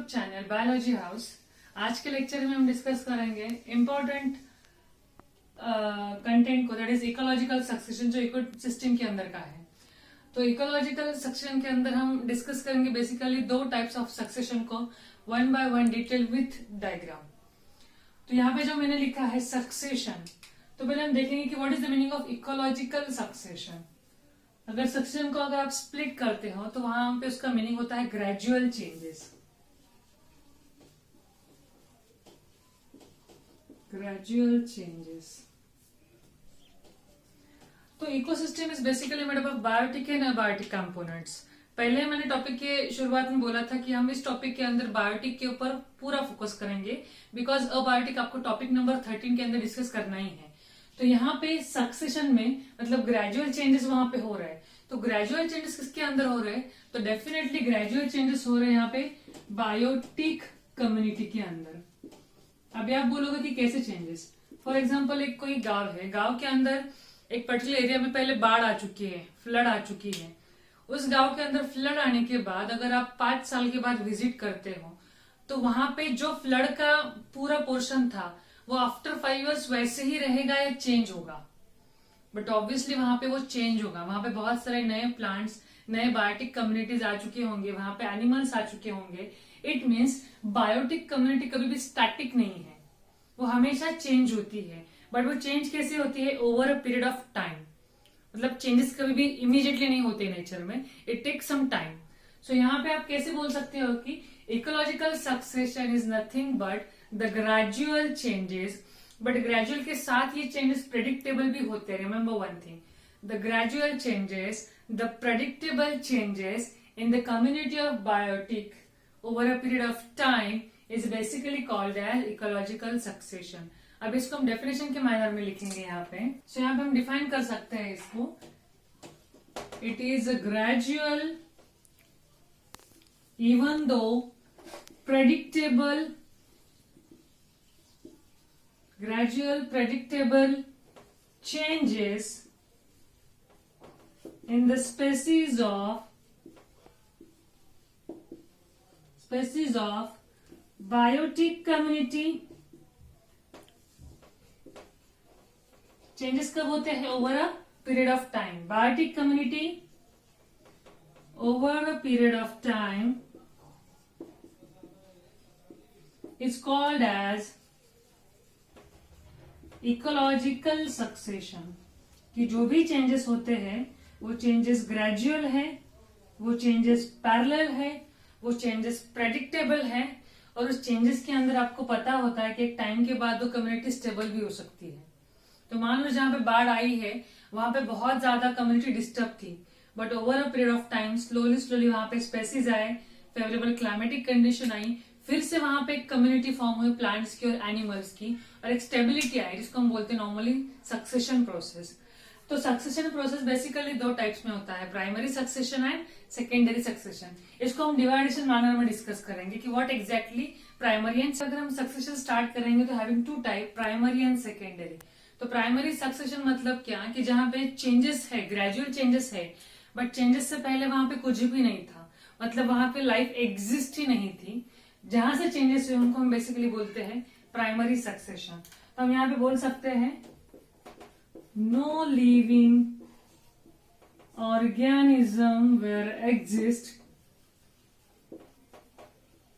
YouTube channel biology house. आज के lecture में हम डिस्कस करेंगे इम्पोर्टेंट कंटेंट को, दैट इज इकोलॉजिकल सक्सेशन, जो इकोसिस्टम के अंदर का है। तो इकोलॉजिकल सक्सेशन के अंदर हम डिस्कस करेंगे बेसिकली दो टाइप्स ऑफ सक्सेशन को, one by one detail with diagram. तो यहाँ पे जो मैंने लिखा है सक्सेशन, तो पहले हम देखेंगे कि what is the meaning of ecological succession. अगर सक्सेशन को अगर आप स्प्लिट करते हो तो वहां पे उसका मीनिंग होता है ग्रेजुअल चेंजेस। Gradual changes. तो ecosystem is basically made up of biotic and abiotic components. पहले मैंने टॉपिक के शुरुआत में बोला था कि हम इस टॉपिक के अंदर बायोटिक के ऊपर पूरा फोकस करेंगे, बिकॉज अबायोटिक आपको टॉपिक नंबर 13 के अंदर डिस्कस करना ही है। तो यहाँ पे सक्सेशन में मतलब ग्रेजुअल चेंजेस वहां पे हो रहे हैं। तो ग्रेजुअल चेंजेस किसके अंदर हो रहे हैं? तो डेफिनेटली ग्रेजुअल चेंजेस हो रहे हैं यहाँ पे बायोटिक कम्युनिटी के अंदर। अभी आप बोलोगे कि कैसे चेंजेस? फॉर एग्जाम्पल एक कोई गांव है, गांव के अंदर एक पर्टिकुलर एरिया में पहले बाढ़ आ चुकी है, फ्लड आ चुकी है। उस गांव के अंदर फ्लड आने के बाद अगर आप 5 साल के बाद विजिट करते हो तो वहां पे जो फ्लड का पूरा पोर्शन था वो आफ्टर 5 इयर्स वैसे ही रहेगा या चेंज होगा? बट ऑब्वियसली वहां पे वो चेंज होगा। वहां पे बहुत सारे नए प्लांट्स, नए बायोटिक कम्युनिटीज आ चुके होंगे, वहां पे एनिमल्स आ चुके होंगे। इट मीन्स बायोटिक कम्युनिटी कभी भी स्टैटिक नहीं है, वो हमेशा चेंज होती है। बट वो चेंज कैसे होती है? Over a period of time. मतलब चेंजेस कभी भी इमीडिएटली नहीं होते नेचर में, it take some time. So यहाँ पे आप कैसे बोल सकते हो कि ecological succession is nothing but the gradual changes. But gradual के साथ ये चेंजेस प्रेडिक्टेबल भी होते हैं। Remember one thing, the gradual changes, the predictable changes in the community of biotic over a period of time is basically called as ecological succession. अब इसको हम definition के मैनर में लिखेंगे यहाँ पे। सो यहाँ पे हम डिफाइन कर सकते हैं इसको, it is a gradual even though predictable, gradual predictable changes in the species of biotic community। Changes कब होते हैं? Over a period of time. Biotic community over a period of time is called as ecological succession। कि जो भी changes होते हैं वो changes gradual है, वो चेंजेस पैरेलल है, वो चेंजेस प्रेडिक्टेबल है, और उस चेंजेस के अंदर आपको पता होता है कि एक टाइम के बाद वो कम्युनिटी स्टेबल भी हो सकती है। तो मान लो जहां पे बाढ़ आई है वहां पे बहुत ज्यादा कम्युनिटी डिस्टर्ब थी, but over a period of time slowly वहां पे स्पेसीज आए, फेवरेबल क्लाइमेटिक कंडीशन आई, फिर से वहां पे एक कम्युनिटी फॉर्म हुई प्लांट्स की और एनिमल्स की, और एक स्टेबिलिटी आई, जिसको हम बोलते हैं नॉर्मली सक्सेशन प्रोसेस। तो सक्सेशन प्रोसेस बेसिकली दो टाइप्स में होता है, primary succession and secondary succession. इसको हम डिवाइडेशन मैनर में डिस्कस करेंगे कि व्हाट एग्जैक्टली प्राइमरी एंड, अगर हम सक्सेशन स्टार्ट करेंगे तो having two type, primary and secondary. तो प्राइमरी सक्सेशन मतलब क्या कि जहां पे चेंजेस है, ग्रेजुअल चेंजेस है, बट चेंजेस से पहले वहां पे कुछ भी नहीं था, मतलब वहां पे लाइफ एग्जिस्ट ही नहीं थी। जहां से चेंजेस हुए उनको हम बेसिकली बोलते हैं प्राइमरी सक्सेशन। तो हम यहाँ पे बोल सकते हैं no living organism where exist,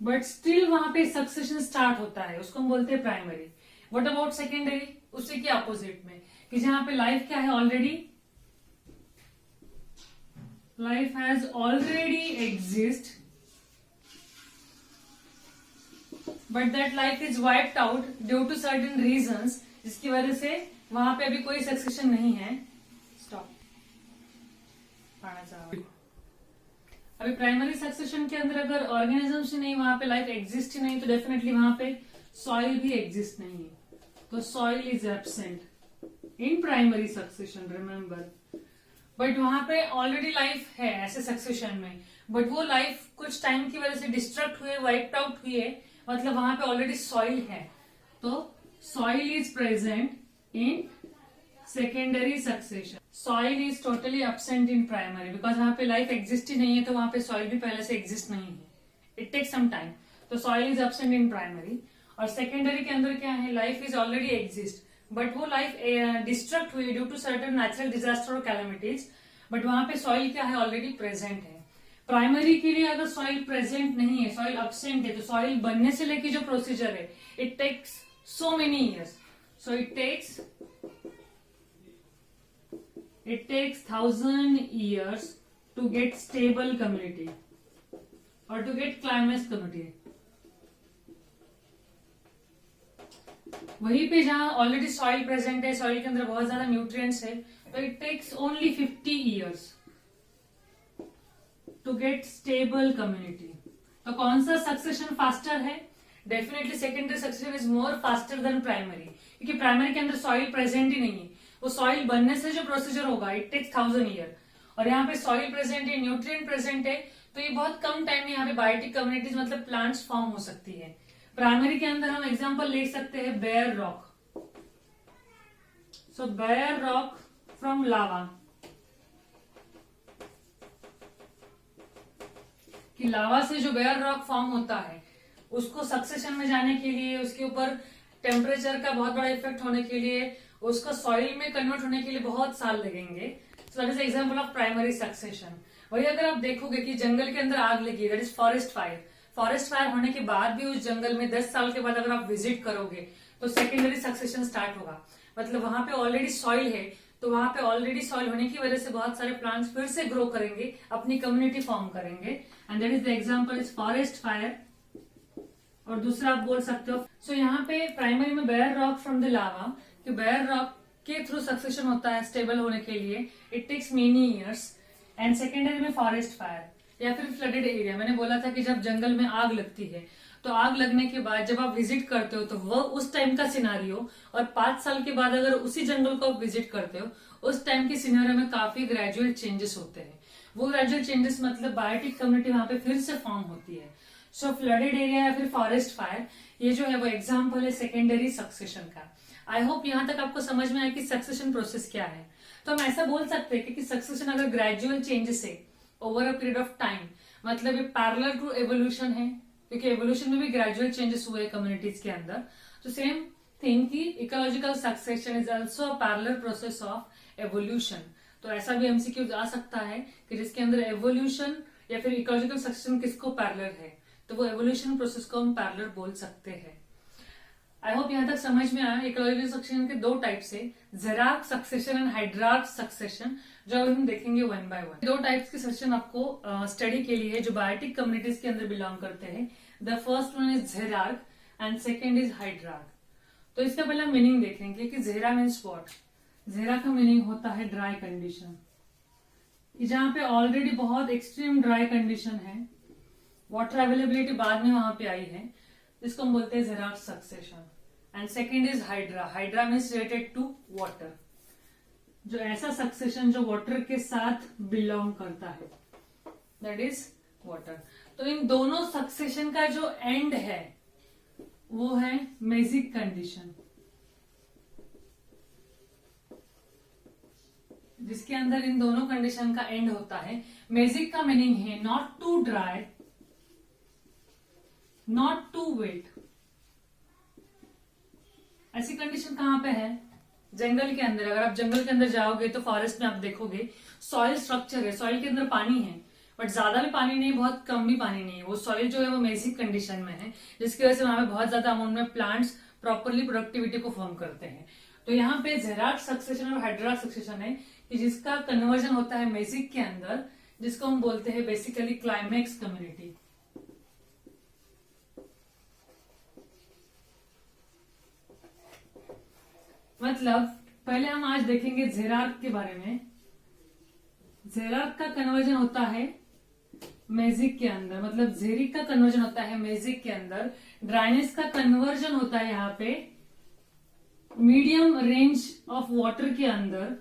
but still वहां पे सक्सेशन स्टार्ट होता है, उसको हम बोलते हैं प्राइमरी। What about secondary? उसी के अपोजिट में, कि जहां पे लाइफ क्या है, already life has already exist, but that life is wiped out due to certain reasons, जिसकी वजह से वहां पे अभी कोई सक्सेशन नहीं है। स्टॉप। अभी प्राइमरी सक्सेशन के अंदर अगर ऑर्गेनिजम्स ही नहीं, वहां पे लाइफ एग्जिस्ट ही नहीं, तो डेफिनेटली वहां पे सॉइल भी एग्जिस्ट नहीं है। तो soil is absent in primary succession, remember. But वहां पे ऑलरेडी लाइफ है ऐसे सक्सेशन में, बट वो लाइफ कुछ टाइम की वजह से डिस्ट्रक्ट हुए, वाइप्ड आउट हुई है, मतलब वहां पे ऑलरेडी सॉइल है। तो soil is present in secondary succession. Soil is totally absent in primary, because वहां पे लाइफ एग्जिस्ट ही नहीं है, तो वहां पे सॉइल भी पहले से एग्जिस्ट नहीं है। It take some time. तो soil is absent in primary. और सेकेंडरी के अंदर क्या है, life is already exist but वो लाइफ डिस्ट्रक्ट हुई due to certain natural disaster और कैलेमिटीज, बट वहां पे सॉइल क्या है, ऑलरेडी प्रेजेंट है। प्राइमरी के लिए अगर सॉइल प्रेजेंट नहीं है, सॉइल एब्सेंट है, तो सॉइल बनने से लेके जो प्रोसीजर है it takes so many years. So it takes 1000 years to get stable community or to get climax community। वहीं पे जहां ऑलरेडी सॉइल प्रेजेंट है, सॉइल के अंदर बहुत ज्यादा न्यूट्रिएंट्स है, तो it takes only 50 years to get stable community. तो कौन सा सक्सेशन फास्टर है? Definitely secondary succession is more faster than primary, क्योंकि प्राइमरी के अंदर सॉइल प्रेजेंट ही नहीं है। वो सॉइल बनने से जो प्रोसीजर होगा इट टेक्स 1000 ईयर, और यहाँ पे सॉइल प्रेजेंट है, न्यूट्रिएंट प्रेजेंट है, तो ये बहुत कम टाइम में यहाँ पे बायोटिक कम्युनिटीज मतलब प्लांट्स फॉर्म हो सकती है। प्राइमरी के अंदर हम एग्जांपल ले सकते हैं bare rock. So bare rock from lava, कि लावा से जो बेयर रॉक फॉर्म होता है उसको सक्सेशन में जाने के लिए, उसके ऊपर टेम्परेचर का बहुत बड़ा इफेक्ट होने के लिए, उसका सॉइल में कन्वर्ट होने के लिए बहुत साल लगेंगे। So that is example of primary succession. वही अगर आप देखोगे कि जंगल के अंदर आग लगी, that is forest fire, forest fire होने के बाद भी उस जंगल में 10 साल के बाद अगर आप विजिट करोगे तो सेकेंडरी सक्सेशन स्टार्ट होगा। मतलब वहां पे ऑलरेडी सॉइल है, तो वहां पे ऑलरेडी सॉइल होने की वजह से बहुत सारे प्लांट्स फिर से ग्रो करेंगे, अपनी कम्युनिटी फॉर्म करेंगे, and that is the example is forest fire. और दूसरा आप बोल सकते हो, सो यहाँ पे प्राइमरी में bare rock from the lava, कि बेयर रॉक के थ्रू सक्सेशन होता है स्टेबल होने के लिए, it takes many years. And secondary में फॉरेस्ट फायर या फिर फ्लडेड एरिया। मैंने बोला था कि जब जंगल में आग लगती है तो आग लगने के बाद जब आप विजिट करते हो तो वह उस टाइम का सिनारियो, और 5 साल के बाद अगर उसी जंगल को आप विजिट करते हो उस टाइम के सिनारियो में काफी ग्रेजुअल चेंजेस होते हैं। वो ग्रेजुअल चेंजेस मतलब बायोटिक कम्युनिटी वहां पे फिर से फॉर्म होती है। सो फ्लडेड एरिया या फिर फॉरेस्ट फायर, ये जो है वो एग्जाम्पल है सेकेंडरी सक्सेशन का। आई होप यहाँ तक आपको समझ में आया कि सक्सेशन प्रोसेस क्या है। तो हम ऐसा बोल सकते हैं कि सक्सेशन अगर ग्रेजुअल चेंजेस है over a period of time, मतलब ये पैरेलल टू एवोल्यूशन है, क्योंकि एवोल्यूशन में भी ग्रेजुअल चेंजेस हुए कम्युनिटीज के अंदर। तो सेम थिंग की ecological succession is also a parallel process of evolution. तो ऐसा भी एमसीक्यू आ सकता है कि जिसके अंदर एवोल्यूशन या फिर इकोलॉजिकल सक्सेशन किसको पैरेलल है, तो वो एवोल्यूशन प्रोसेस को हम पैरेलल बोल सकते हैं। आई होप यहाँ तक समझ में आया। इकोलॉजिकल सक्सेशन के 2 टाइप्स है, जेरार्क सक्सेशन एंड हाइड्रार्क सक्सेशन, जो हम देखेंगे 1 by 1। 2 टाइप्स के सक्सेशन आपको स्टडी के लिए जो बायोटिक कम्युनिटीज के अंदर बिलोंग करते हैं। The first one is xerarch and second is hydrarch. तो इसका पहला मीनिंग देखेंगे कि जेरा मीन्स व्हाट। जेरा का मीनिंग होता है ड्राई कंडीशन, जहां पे ऑलरेडी बहुत एक्सट्रीम ड्राई कंडीशन है, वाटर अवेलेबिलिटी बाद में वहां पे आई है, जिसको हम बोलते हैं xerarch succession. And second is hydra. Hydra means related to water, जो ऐसा सक्सेशन जो वाटर के साथ बिलोंग करता है, दैट इज वाटर। तो इन दोनों सक्सेशन का जो एंड है वो है मेजिक कंडीशन, जिसके अंदर इन दोनों कंडीशन का एंड होता है। मेजिक का मीनिंग है not too dry, not too wet. ऐसी कंडीशन कहां पे है? जंगल के अंदर। अगर आप जंगल के अंदर जाओगे तो फॉरेस्ट में आप देखोगे सॉइल स्ट्रक्चर है, सॉइल के अंदर पानी है, बट ज्यादा भी पानी नहीं, बहुत कम भी पानी नहीं है। वो सॉइल जो है वो मेजिक कंडीशन में है, जिसकी वजह से वहां पे बहुत ज्यादा अमाउंट में प्लांट्स प्रॉपरली प्रोडक्टिविटी को फॉर्म करते हैं। तो यहाँ पे जेरार्क सक्सेशन और हाइड्रार्क सक्सेशन है कि जिसका कन्वर्जन होता है मेजिक के अंदर, जिसको हम बोलते हैं बेसिकली क्लाइमेक्स कम्युनिटी। मतलब पहले हम आज देखेंगे जेरार्क के बारे में। जेरार्क का कन्वर्जन होता है मेजिक के अंदर, मतलब जेरिक का कन्वर्जन होता है मेजिक के अंदर। ड्राइनेस का कन्वर्जन होता है यहाँ पे मीडियम रेंज ऑफ वाटर के अंदर,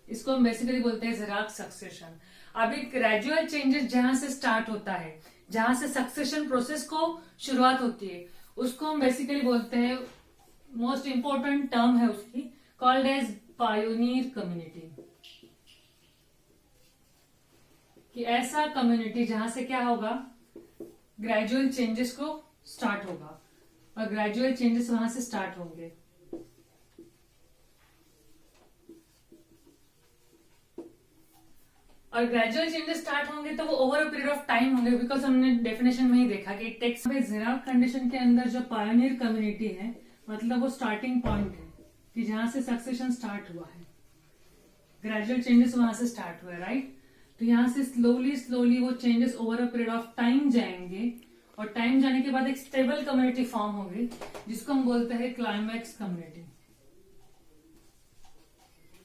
इसको हम बेसिकली बोलते हैं जेरार्क सक्सेशन। अभी ग्रेजुअल चेंजेस जहां से स्टार्ट होता है, जहां से सक्सेशन प्रोसेस को शुरुआत होती है, उसको हम बेसिकली बोलते हैं, मोस्ट इंपॉर्टेंट टर्म है उसकी, कॉल्ड एज पायोनियर कम्युनिटी। कि ऐसा कम्युनिटी जहां से क्या होगा, ग्रेजुअल चेंजेस को स्टार्ट होगा और ग्रेजुअल चेंजेस वहां से स्टार्ट होंगे। और ग्रेजुअल चेंजेस स्टार्ट होंगे तो वो over a period of time होंगे, बिकॉज हमने डेफिनेशन में ही देखा कि टेक्स्ट में ज़ेराक कंडीशन के अंदर जो पायोनियर कम्युनिटी है, मतलब वो स्टार्टिंग पॉइंट है कि जहां से सक्सेशन स्टार्ट हुआ है, ग्रेजुअल चेंजेस वहां से स्टार्ट हुआ है, राइट। तो यहाँ से स्लोली स्लोली वो changes over a period of time जाएंगे और टाइम जाने के बाद एक स्टेबल कम्युनिटी फॉर्म होगी जिसको हम बोलते हैं क्लाइमैक्स कम्युनिटी।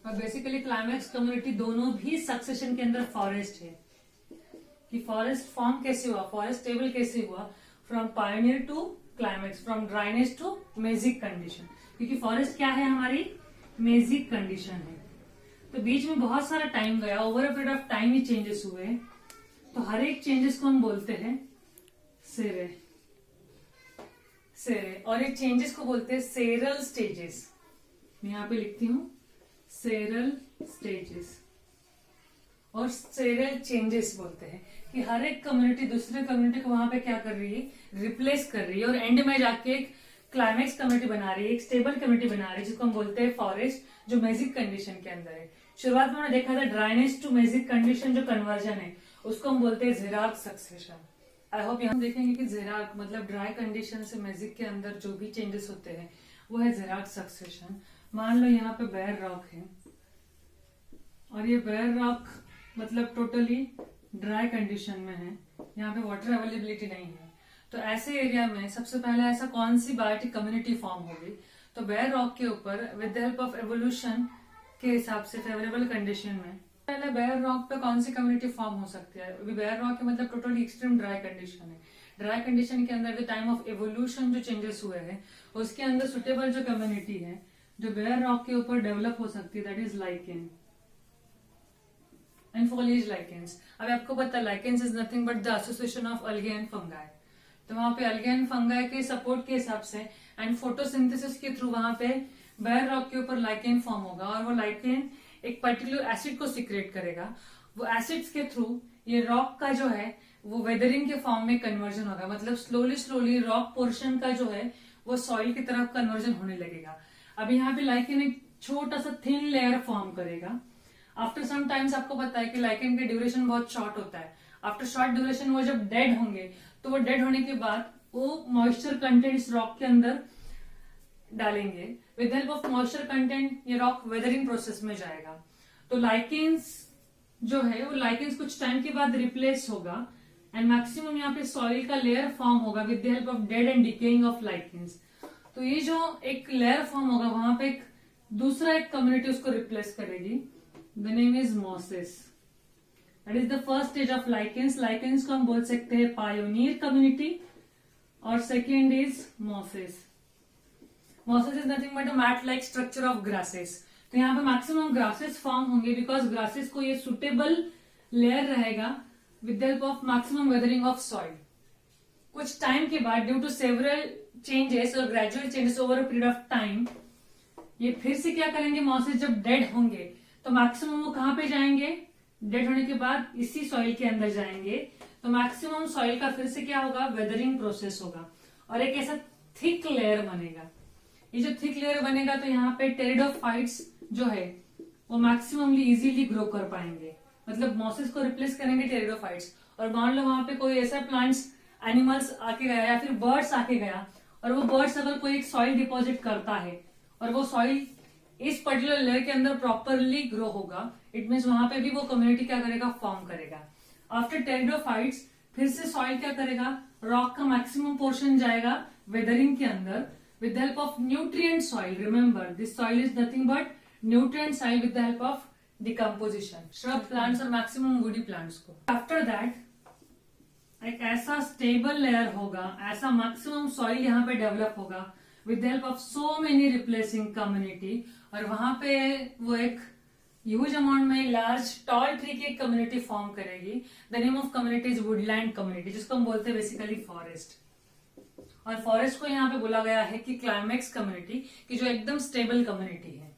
और बेसिकली क्लाइमैक्स कम्युनिटी दोनों भी सक्सेशन के अंदर फॉरेस्ट है कि फॉरेस्ट फॉर्म कैसे हुआ, फॉरेस्ट स्टेबल कैसे हुआ, from pioneer to climax, from dryness to mesic condition, क्योंकि फॉरेस्ट क्या है हमारी, मेजिक कंडीशन है। तो बीच में बहुत सारा टाइम गया, over a period of time he changes हुए, तो हर एक चेंजेस को हम बोलते हैं सेरे, सेरे, और ये चेंजेस को बोलते हैं सेरल स्टेजेस। मैं यहाँ पे लिखती हूँ सेरल स्टेजेस और सेरल चेंजेस बोलते हैं कि हर एक कम्युनिटी दूसरे कम्युनिटी को वहां पे क्या कर रही है, रिप्लेस कर रही है और एंड में जाके एक क्लाइमैक्स कम्युनिटी बना रही है, एक स्टेबल कम्युनिटी बना रही है जिसको हम बोलते हैं फॉरेस्ट, जो मेजिक कंडीशन के अंदर है। शुरुआत में हमने देखा था ड्राइनेस टू मेजिक कंडीशन जो कन्वर्जन है उसको हम बोलते हैं ज़ेराक सक्सेशन। आई होप यहाँ देखेंगे कि ज़ेराक मतलब ड्राई कंडीशन से मेजिक के अंदर जो भी चेंजेस होते हैं वो है ज़ेराक सक्सेशन। मान लो यहाँ पे बेयर रॉक है और ये बेयर रॉक मतलब टोटली ड्राई कंडीशन में है, यहाँ पे वाटर अवेलेबिलिटी नहीं है। तो ऐसे एरिया में सबसे पहले ऐसा कौन सी बायोटिक कम्युनिटी फॉर्म होगी, तो बेयर रॉक के ऊपर with the help of evolution के हिसाब से फेवरेबल कंडीशन में पहले बेयर रॉक पे कौन सी कम्युनिटी फॉर्म हो सकती है। बेयर रॉक के मतलब टोटली एक्सट्रीम ड्राई कंडीशन है। ड्राई कंडीशन के अंदर द टाइम ऑफ एवोल्यूशन जो चेंजेस हुए हैं उसके अंदर सुटेबल जो कम्युनिटी है जो बेयर रॉक के ऊपर डेवलप हो सकती है, that is lichen and foliage lichens। अब आपको पता है lichens is nothing but the association of algae and fungi. तो वहां पे algae एंड फंगाई के सपोर्ट के हिसाब से एंड फोटोसिंथेसिस के थ्रू वहां पे बेयर रॉक के ऊपर लाइकेन फॉर्म होगा और वो लाइकेन एक पर्टिकुलर एसिड को सिक्रेट करेगा। वो एसिड्स के थ्रू ये रॉक का जो है वो वेदरिंग के फॉर्म में कन्वर्जन होगा, मतलब स्लोली स्लोली रॉक पोर्शन का जो है वो सॉइल की तरफ कन्वर्जन होने लगेगा। अब यहाँ पे लाइकेन एक छोटा सा थिन लेयर फॉर्म करेगा। आफ्टर सम टाइम्स आपको पता है कि लाइकेन का ड्यूरेशन बहुत शॉर्ट होता है। आफ्टर शॉर्ट ड्यूरेशन वो जब डेड होंगे तो वो डेड होने के बाद वो मॉइस्चर कंटेंट इस रॉक के अंदर डालेंगे। With help of moisture content ये रॉक वेदरिंग प्रोसेस में जाएगा। तो लाइकेन्स जो है वो लाइकेन्स कुछ टाइम के बाद रिप्लेस होगा एंड मैक्सिमम यहाँ पे सॉइल का लेयर फॉर्म होगा with the help of dead and decaying of lichens. तो ये जो एक लेयर फॉर्म होगा वहां पे एक दूसरा एक कम्युनिटी उसको रिप्लेस करेगी। The name is mosses. That is the first stage of lichens. Lichens को हम बोल सकते हैं pioneer community और second is mosses. Mosses is nothing but a mat-like structure of grasses. तो यहाँ पे maximum grasses form होंगे because grasses को ये suitable layer रहेगा with the help of maximum weathering of soil. कुछ टाइम के बाद due to several changes और gradual changes over a period of time ये फिर से क्या करेंगे, mosses जब dead होंगे तो मैक्सिमम वो कहां पे जाएंगे, डेड होने के बाद इसी सॉइल के अंदर जाएंगे। तो मैक्सिमम सॉइल का फिर से क्या होगा, वेदरिंग प्रोसेस होगा और एक ऐसा थिक लेयर बनेगा। ये जो थिक लेयर बनेगा तो यहाँ पे टेरिडोफाइट्स जो है वो मैक्सिममली इजीली ग्रो कर पाएंगे, मतलब मॉसेस को रिप्लेस करेंगे टेरिडोफाइट्स। और मान लो वहां पे कोई ऐसा प्लांट्स एनिमल्स आके गया या फिर बर्ड्स आके गया और वो बर्ड्स अगर कोई एक सॉइल डिपॉजिट करता है और वो सॉइल इस पर्टिकुलर लेयर के अंदर प्रॉपरली ग्रो होगा, इट मीन्स वहां पे भी वो कम्युनिटी क्या करेगा, फॉर्म करेगा। आफ्टर टेरिडोफाइट्स फिर से सॉइल क्या करेगा, रॉक का मैक्सिमम पोर्शन जाएगा वेदरिंग के अंदर with the help of nutrient soil. Remember this soil is nothing but nutrient soil with the help of decomposition, shrub plants और मैक्सिमम वुडी प्लांट्स को। आफ्टर दैट एक ऐसा स्टेबल लेयर होगा, ऐसा maximum soil यहाँ पे डेवलप होगा with the help of so many replacing community और वहां पे वो एक ह्यूज अमाउंट में लार्ज टॉल ट्री की एक कम्युनिटी फॉर्म करेगी। The name of community is Woodland community, जिसको हम बोलते हैं बेसिकली फॉरेस्ट। और फॉरेस्ट को यहाँ पे बोला गया है कि क्लाइमैक्स कम्युनिटी की जो एकदम स्टेबल कम्युनिटी है।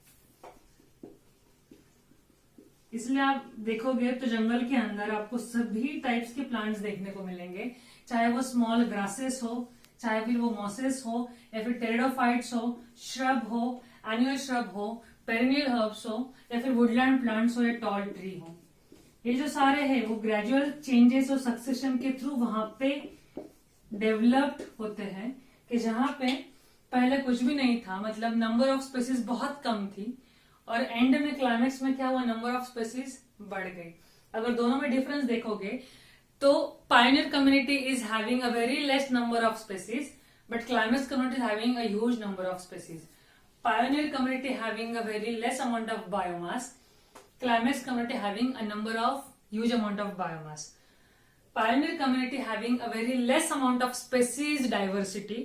इसलिए आप देखोगे तो जंगल के अंदर आपको सभी टाइप्स के प्लांट्स देखने को मिलेंगे, चाहे वो स्मॉल ग्रासेस हो चाहे फिर वो मॉसेस हो या फिर टेरिडोफाइट्स हो, श्रब हो, एनुअल श्रब हो, पेरिनियल हर्ब्स हो या फिर वुडलैंड प्लांट्स हो या टॉल ट्री हो। ये जो सारे हैं वो ग्रेजुअल चेंजेस और सक्सेशन के थ्रू वहां पे डेवलप्ड होते हैं कि जहां पे पहले कुछ भी नहीं था, मतलब नंबर ऑफ स्पेसीज बहुत कम थी और एंड में क्लाइमेक्स में क्या हुआ, नंबर ऑफ स्पेसीज बढ़ गई। अगर दोनों में डिफरेंस देखोगे तो Pioneer community is having a very less number of species but climax community is having a huge number of species. Pioneer community having a very less amount of biomass, climax community having a number of huge amount of biomass. Pioneer community having a very less amount of species diversity,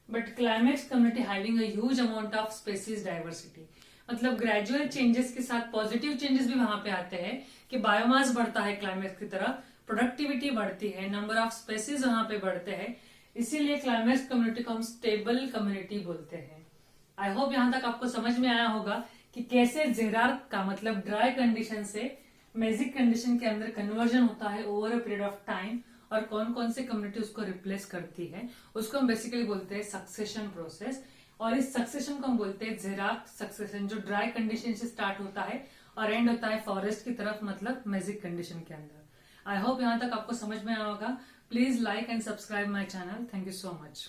but climax community having a huge amount of species diversity. मतलब gradual changes के साथ positive changes भी वहां पे आते हैं कि biomass बढ़ता है क्लाइमेक्स की तरफ, प्रोडक्टिविटी बढ़ती है, नंबर ऑफ स्पेसीज वहां पे बढ़ते हैं, इसीलिए क्लाइमेक्स कम्युनिटी को हम स्टेबल कम्युनिटी बोलते हैं। आई होप यहां तक आपको समझ में आया होगा कि कैसे जेरार्क का मतलब ड्राई कंडीशन से मेजिक कंडीशन के अंदर कन्वर्जन होता है over a period of time और कौन कौन से कम्युनिटी उसको रिप्लेस करती है। उसको हम बेसिकली बोलते हैं सक्सेशन प्रोसेस और इस सक्सेशन को हम बोलते हैं जेरार्क सक्सेशन, जो ड्राई कंडीशन से स्टार्ट होता है और एंड होता है फॉरेस्ट की तरफ मतलब मेजिक कंडीशन के अंदर। आई होप यहां तक आपको समझ में आया होगा। Please like and subscribe my channel. Thank you so much.